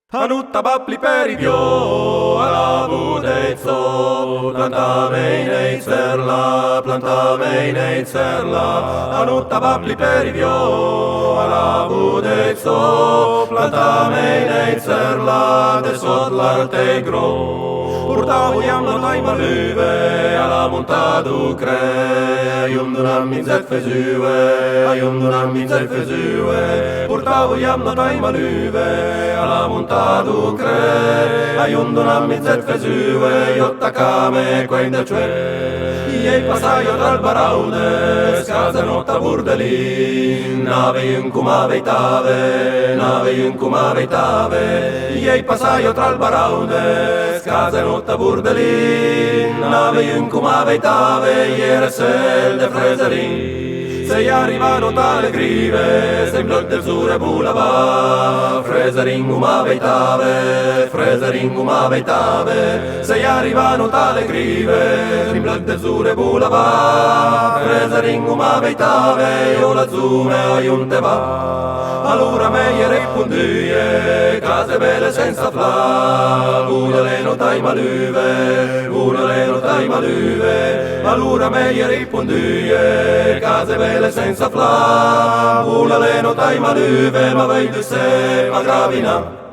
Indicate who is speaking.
Speaker 1: Hanutta babli per idio, alla budezzo, plantame in eizerla, plantame in eizerla. Hanutta babli per idio, alla budezzo, plantame in eizerla, de sot l'arte gro. Portavo iam la taima luve, alla montadu cre, aium dunam in zet fezue, aium dunam in zet fezue. Portavo iam la taima luve, alla montadu cre, aium dunam in zet fezue, iotta came quainda cue. Iei passaio dal baraude, scaza notta burdelin, nave in cum veitave, nave in cum veitave. Iei passaio tra il baraude, scaza notta burdelin, nave in cum veitave, ieri sel de freserin. Sei arrivato tale grive, sei in bloc del sure bulava, freserin cum veitave, freserin cum veitave. Sei arrivato tale grive, sei in bloc del sure bulava, freserin cum veitave, io la zume aiunte va. Allora meglio ripunduie, case belle senza fla, una le notai maluve, una le notai maluve. Allora meglio ripunduie, case belle senza fla, una le notai maluve, ma vedo se ma gravina.